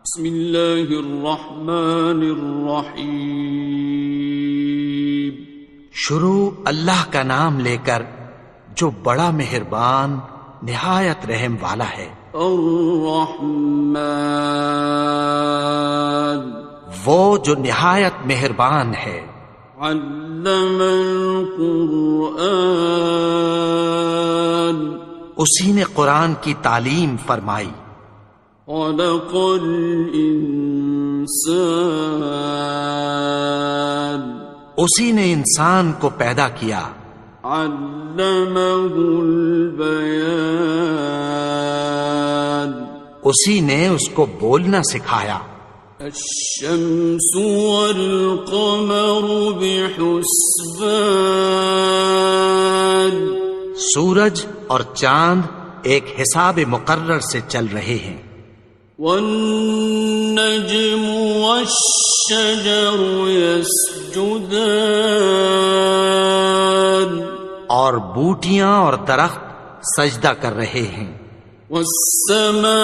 بسم اللہ الرحمن الرحیم. شروع اللہ کا نام لے کر جو بڑا مہربان نہایت رحم والا ہے. الرحمن وہ جو نہایت مہربان ہے. علم القرآن اسی نے قرآن کی تعلیم فرمائی. خلق الانسان اسی نے انسان کو پیدا کیا. علمہ البیان اسی نے اس کو بولنا سکھایا. الشمس والقمر بحسبان سورج اور چاند ایک حساب مقرر سے چل رہے ہیں. والنجم والشجر يسجدان اور بوٹیاں اور درخت سجدہ کر رہے ہیں. والسماء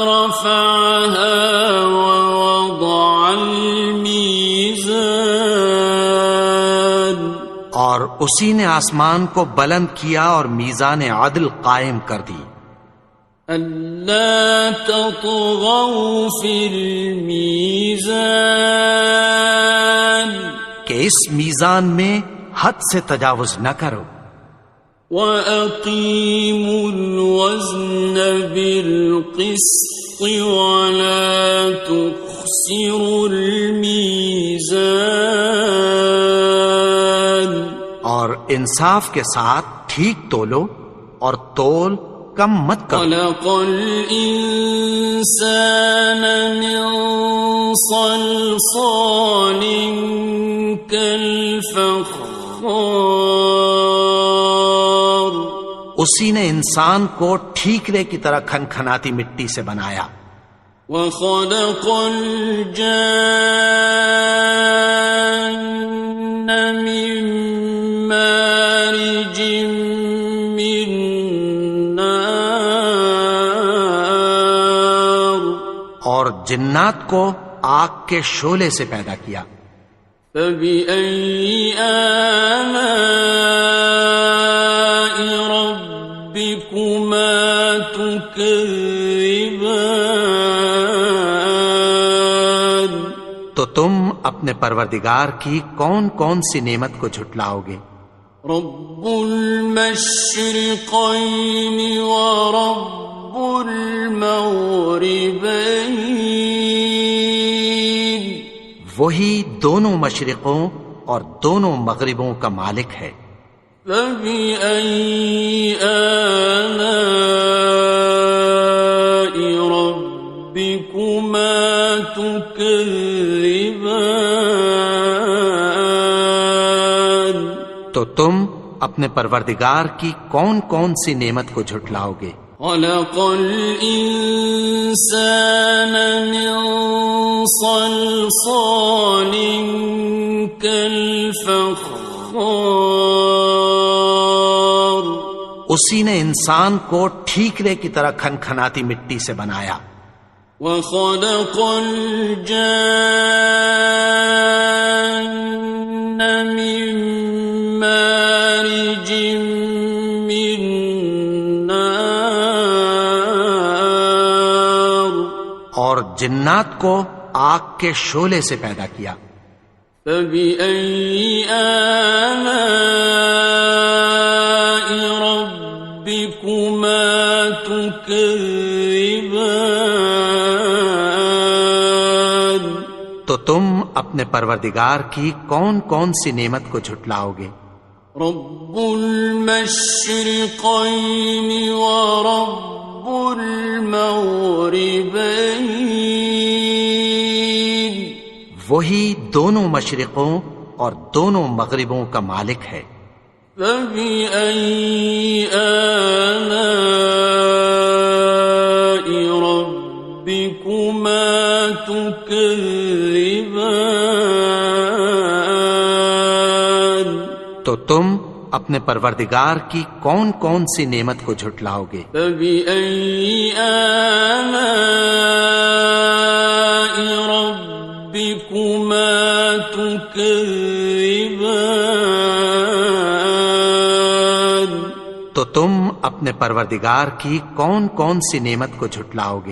رفعها ووضع الميزان اور اسی نے آسمان کو بلند کیا اور میزان عدل قائم کر دی. ألا تطغوا في الميزان کہ اس میزان میں حد سے تجاوز نہ کرو. وَأَقِيمُوا الْوَزْنَ بِالْقِسْطِ وَلَا تُخْسِرُوا الْمِيزَانَ اور انصاف کے ساتھ ٹھیک تولو اور تول کم مت کرو. خلق الإنسان من صلصال كالفخار اسی نے انسان کو ٹھیکرے کی طرح کھنکھناتی مٹی سے بنایا. وخلق الجان من مارج من نار اور جنات کو آگ کے شعلے سے پیدا کیا. فبأي آلاء ربكما تكذبان تو تم اپنے پروردگار کی کون کون سی نعمت کو جھٹلاؤ گے؟ رب المشرقين ورب المغربين وہی دونوں مشرقوں اور دونوں مغربوں کا مالک ہے. فبأي آلاء ربكما تكذبان تو تم اپنے پروردگار کی کون کون سی نعمت کو جھٹلاؤ گے؟ خلق الإنسان من صلصال كالفخار اسی نے انسان کو ٹھیکرے کی طرح کھنکھناتی مٹی سے بنایا. وخلق الجان من مارج من نار اور جنات کو آگ کے شعلے سے پیدا کیا. فبأي آلاء ربكما تكذبان تو تم اپنے پروردگار کی کون کون سی نعمت کو جھٹلاؤ گے؟ رب المشرقين ورب المغربين وہی دونوں مشرقوں اور دونوں مغربوں کا مالک ہے. فبأي آلاء ربكما تكذبان تو تم اپنے پروردگار کی کون کون سی نعمت کو جھٹلاؤ گے؟ فبأي آلاء ربكما تكذبان تو تم اپنے پروردگار کی کون کون سی نعمت کو جھٹلاؤ گے؟